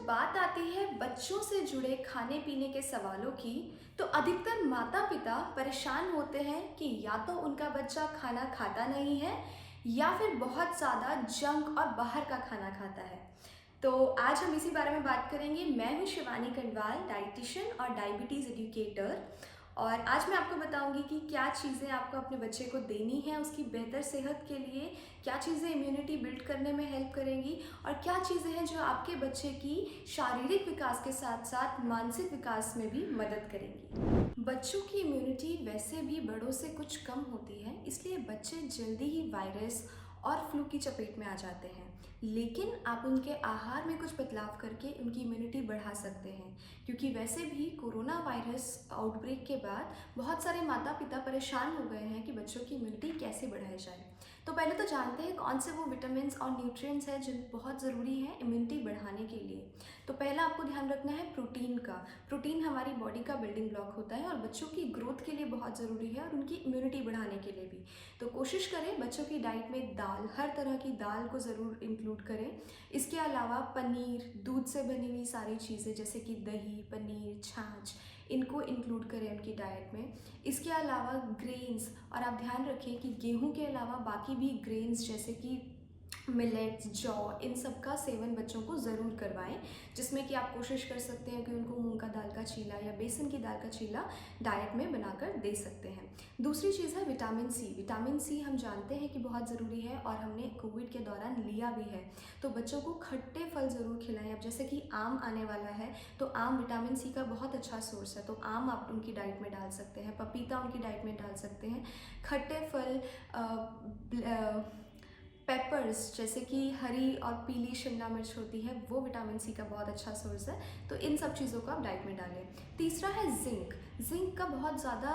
बात आती है बच्चों से जुड़े खाने पीने के सवालों की, तो अधिकतर माता पिता परेशान होते हैं कि या तो उनका बच्चा खाना खाता नहीं है या फिर बहुत ज़्यादा जंक और बाहर का खाना खाता है। तो आज हम इसी बारे में बात करेंगे। मैं हूँ शिवानी कंडवाल, डाइटिशियन और डायबिटीज़ एजुकेटर। और आज मैं आपको बताऊंगी कि क्या चीज़ें आपको अपने बच्चे को देनी है उसकी बेहतर सेहत के लिए, क्या चीज़ें इम्यूनिटी बिल्ड करने में हेल्प करेंगी और क्या चीज़ें हैं जो आपके बच्चे की शारीरिक विकास के साथ साथ मानसिक विकास में भी मदद करेंगी। बच्चों की इम्यूनिटी वैसे भी बड़ों से कुछ कम होती है, इसलिए बच्चे जल्दी ही वायरस और फ्लू की चपेट में आ जाते हैं। लेकिन आप उनके आहार में कुछ बदलाव करके उनकी इम्यूनिटी बढ़ा सकते हैं, क्योंकि वैसे भी कोरोना वायरस आउटब्रेक के बाद बहुत सारे माता पिता परेशान हो गए हैं कि बच्चों की इम्यूनिटी कैसे बढ़ाई जाए। तो पहले तो जानते हैं कौन से वो विटामिन और न्यूट्रिएंट्स हैं जो बहुत ज़रूरी है इम्यूनिटी बढ़ाने के लिए। तो पहला आपको ध्यान रखना है प्रोटीन का। प्रोटीन हमारी बॉडी का बिल्डिंग ब्लॉक होता है और बच्चों की ग्रोथ के लिए बहुत ज़रूरी है और उनकी इम्यूनिटी बढ़ाने के लिए भी। तो कोशिश करें बच्चों की डाइट में दाल, हर तरह की दाल को ज़रूर इंक्लूड करें। इसके अलावा पनीर, दूध से बनी हुई सारी चीज़ें जैसे कि दही, पनीर, छाछ, इनको इंक्लूड करें उनकी डाइट में। इसके अलावा ग्रेन्स, और आप ध्यान रखें कि गेहूं के अलावा बाकी भी ग्रेन्स जैसे कि मिलेट्स, जौ, इन सब का सेवन बच्चों को ज़रूर करवाएं, जिसमें कि आप कोशिश कर सकते हैं कि उनको मूंग का दाल का चीला या बेसन की दाल का चीला डाइट में बनाकर दे सकते हैं। दूसरी चीज़ है विटामिन सी। विटामिन सी हम जानते हैं कि बहुत ज़रूरी है और हमने कोविड के दौरान लिया भी है। तो बच्चों को खट्टे फल ज़रूर खिलाएं। अब जैसे कि आम आने वाला है तो आम विटामिन सी का बहुत अच्छा सोर्स है, तो आम आप उनकी डाइट में डाल सकते हैं, पपीता उनकी डाइट में डाल सकते हैं। खट्टे फल, पेपर्स जैसे कि हरी और पीली शिमला मिर्च होती है, वो विटामिन सी का बहुत अच्छा सोर्स है। तो इन सब चीज़ों को आप डाइट में डालें। तीसरा है जिंक। जिंक का बहुत ज़्यादा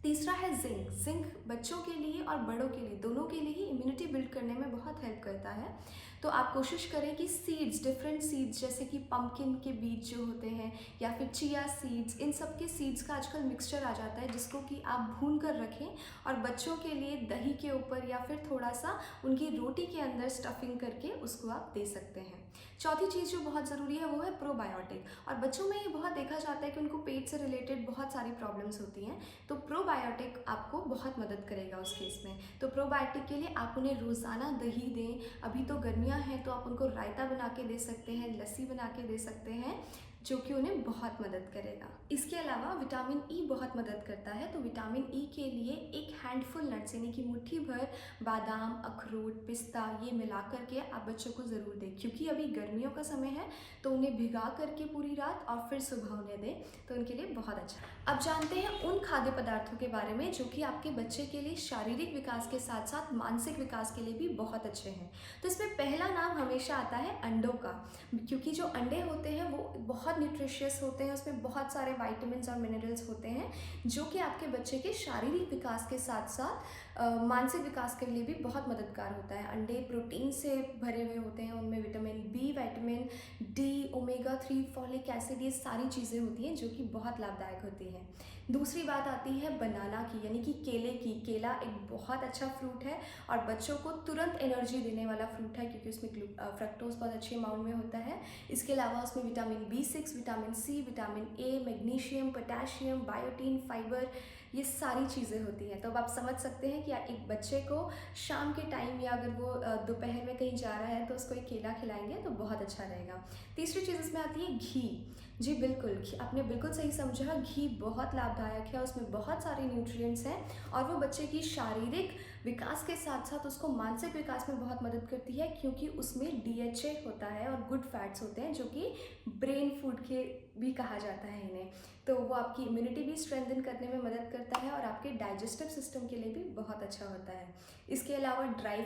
तीसरा है जिंक। जिंक बच्चों के लिए और बड़ों के लिए, दोनों के लिए ही इम्यूनिटी बिल्ड करने में बहुत हेल्प करता है। तो आप कोशिश करें कि सीड्स, डिफरेंट सीड्स जैसे कि पम्पकिन के बीज जो होते हैं या फिर चिया सीड्स, इन सब के सीड्स का आजकल मिक्सचर आ जाता है जिसको कि आप भून कर रखें और बच्चों के लिए दही के ऊपर या फिर थोड़ा सा उनकी रोटी के अंदर स्टफिंग करके उसको आप दे सकते हैं। चौथी चीज़ जो बहुत ज़रूरी है वो है प्रोबायोटिक। और बच्चों में ये बहुत देखा जाता है कि उनको पेट से रिलेटेड बहुत सारी प्रॉब्लम्स होती हैं, तो प्रोबायोटिक आपको बहुत मदद करेगा उस केस में। तो प्रोबायोटिक के लिए आप उन्हें रोज़ाना दही दें। अभी तो गर्मियाँ हैं तो आप उनको रायता बना के दे सकते हैं, लस्सी बना के दे सकते हैं, जो कि उन्हें बहुत मदद करेगा। इसके अलावा विटामिन ई बहुत मदद करता है। तो विटामिन ई के लिए एक हैंडफुल नट्स यानी कि मुट्ठी भर बादाम, अखरोट, पिस्ता, ये मिला करके आप बच्चों को ज़रूर दें, क्योंकि अभी गर्मियों का समय है तो उन्हें भिगा करके पूरी रात और फिर सुबह उन्हें दें, तो उनके लिए बहुत अच्छा। अब जानते हैं उन खाद्य पदार्थों के बारे में जो कि आपके बच्चे के लिए शारीरिक विकास के साथ साथ मानसिक विकास के लिए भी बहुत अच्छे हैं। तो इसमें पहला नाम हमेशा आता है अंडों का, क्योंकि जो अंडे होते हैं वो बहुत न्यूट्रिशियस होते हैं, उसमें बहुत सारे विटामिन्स और मिनरल्स होते हैं जो कि आपके बच्चे के शारीरिक विकास के साथ साथ मानसिक विकास के लिए भी बहुत मददगार होता है। अंडे प्रोटीन से भरे हुए होते हैं, उनमें vitamin B, vitamin D, omega 3, folic acid, ये सारी चीज़ें होती हैं जो कि बहुत लाभदायक होती हैं। दूसरी बात आती है बनाना की, यानी कि केले की। केला एक बहुत अच्छा फ्रूट है और बच्चों को तुरंत एनर्जी देने वाला फ्रूट है, क्योंकि उसमें फ्रक्टोज बहुत अच्छे अमाउंट में होता है। इसके अलावा उसमें vitamin B6, vitamin C, vitamin A, magnesium, potassium, biotin, fibre, ये सारी चीज़ें होती हैं। तो अब आप समझ सकते हैं कि एक बच्चे को शाम के टाइम या अगर वो दोपहर में कहीं जा रहा है तो उसको एक केला खिलाएंगे तो बहुत अच्छा रहेगा। तीसरी चीज़ इसमें आती है घी। जी बिल्कुल, आपने बिल्कुल सही समझा, घी बहुत लाभदायक है, उसमें बहुत सारे न्यूट्रिएंट्स हैं और वो बच्चे की शारीरिक विकास के साथ साथ उसको मानसिक विकास में बहुत मदद करती है, क्योंकि उसमें DHA होता है और गुड फैट्स होते हैं जो कि ब्रेन फूड के भी कहा जाता है इन्हें। तो वो आपकी इम्यूनिटी भी स्ट्रेंथन करने में मदद करता है और आपके डाइजेस्टिव सिस्टम के लिए भी बहुत अच्छा होता है। इसके अलावा ड्राई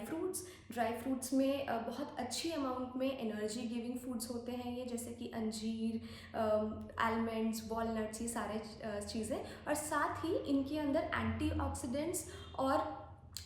फ्रूट्स में बहुत अच्छी अमाउंट में एनर्जी गिविंग फूड्स होते हैं ये, जैसे कि अंजीर, आलमंड्स, वॉलनट्स, ये सारे चीज़ें, और साथ ही इनके अंदर एंटीऑक्सीडेंट्स और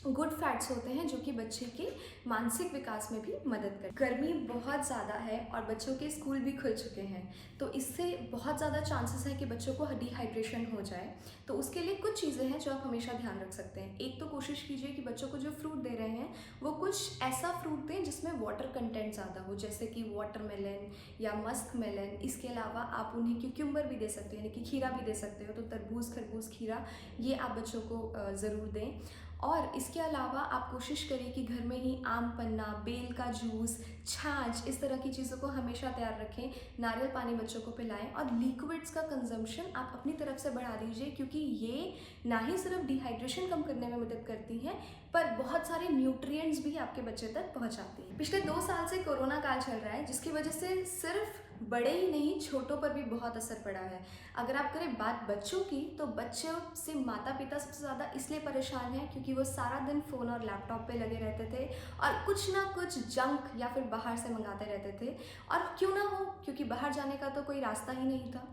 गुड फैट्स होते हैं जो कि बच्चे के मानसिक विकास में भी मदद करते हैं। गर्मी बहुत ज़्यादा है और बच्चों के स्कूल भी खुल चुके हैं, तो इससे बहुत ज़्यादा चांसेस है कि बच्चों को डिहाइड्रेशन हो जाए। तो उसके लिए कुछ चीज़ें हैं जो आप हमेशा ध्यान रख सकते हैं। एक तो कोशिश कीजिए कि बच्चों को जो फ्रूट दे रहे हैं वो कुछ ऐसा फ्रूट दें जिसमें वाटर कंटेंट ज़्यादा हो, जैसे कि वाटरमेलन या मस्क मेलन। इसके अलावा आप उन्हें क्यूक्यूम्बर भी दे सकते हैं, यानी कि खीरा भी दे सकते हो। तो तरबूज, खरबूज, खीरा ये आप बच्चों को ज़रूर दें। और इसके अलावा आप कोशिश करिए कि घर में ही आम पन्ना, बेल का जूस, छाछ, इस तरह की चीज़ों को हमेशा तैयार रखें। नारियल पानी बच्चों को पिलाएं और लिक्विड्स का कंजम्पशन आप अपनी तरफ से बढ़ा दीजिए, क्योंकि ये ना ही सिर्फ डिहाइड्रेशन कम करने में मदद करती हैं पर बहुत सारे न्यूट्रिएंट्स भी आपके बच्चे तक पहुंचाती हैं। पिछले 2 साल से कोरोना काल चल रहा है, जिसकी वजह से सिर्फ बड़े ही नहीं छोटों पर भी बहुत असर पड़ा है। अगर आप करें बात बच्चों की, तो बच्चों से माता पिता सबसे ज़्यादा इसलिए परेशान हैं क्योंकि वो सारा दिन फ़ोन और लैपटॉप पे लगे रहते थे और कुछ ना कुछ जंक या फिर बाहर से मंगाते रहते थे। और क्यों ना हो, क्योंकि बाहर जाने का तो कोई रास्ता ही नहीं था।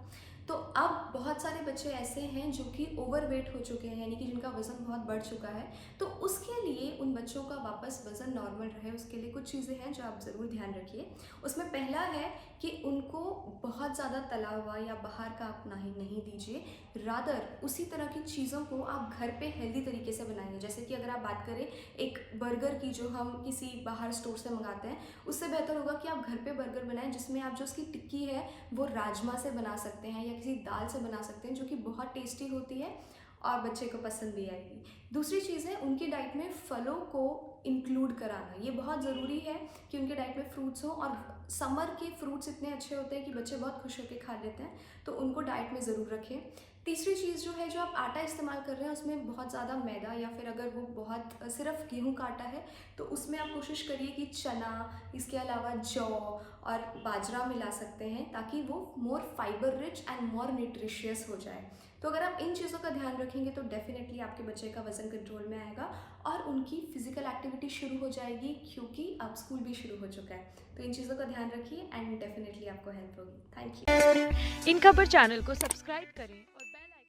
तो अब बहुत सारे बच्चे ऐसे हैं जो कि ओवरवेट हो चुके हैं, यानी कि जिनका वज़न बहुत बढ़ चुका है। तो उसके लिए उन बच्चों का वापस वज़न नॉर्मल रहे, उसके लिए कुछ चीज़ें हैं जो आप ज़रूर ध्यान रखिए। उसमें पहला है कि उनको बहुत ज़्यादा तला हुआ या बाहर का आप नहीं दीजिए। रादर उसी तरह की चीज़ों को आप घर पे हेल्दी तरीके से बनाइए। जैसे कि अगर आप बात करें एक बर्गर की, जो हम किसी बाहर स्टोर से मंगाते हैं, उससे बेहतर होगा कि आप घर पे बर्गर बनाएं जिसमें आप जो उसकी टिक्की है वो राजमा से बना सकते हैं या किसी दाल से बना सकते हैं, जो कि बहुत टेस्टी होती है और बच्चे को पसंद भी आएगी। दूसरी चीज़ है उनकी डाइट में फलों को इंक्लूड कराना। ये बहुत ज़रूरी है कि उनके डाइट में फ्रूट्स हो, और समर के फ्रूट्स इतने अच्छे होते हैं कि बच्चे बहुत खुश होकर खा लेते हैं, तो उनको डाइट में ज़रूर रखें। तीसरी चीज़ जो है, जो आप आटा इस्तेमाल कर रहे हैं उसमें बहुत ज़्यादा मैदा, या फिर अगर वो बहुत सिर्फ गेहूं का आटा है तो उसमें आप कोशिश करिए कि चना, इसके अलावा जौ और बाजरा मिला सकते हैं, ताकि वो more fibre rich and more nutritious हो जाए। तो अगर आप इन चीज़ों का ध्यान रखेंगे तो डेफिनेटली आपके बच्चे का वज़न कंट्रोल में आएगा और उनकी फिजिकल एक्टिविटी शुरू हो जाएगी, क्योंकि अब स्कूल भी शुरू हो चुका है। तो इन चीज़ों का ध्यान रखिए एंड डेफिनेटली आपको हेल्प होगी। Thank you. In Khabar channel को सब्सक्राइब करें।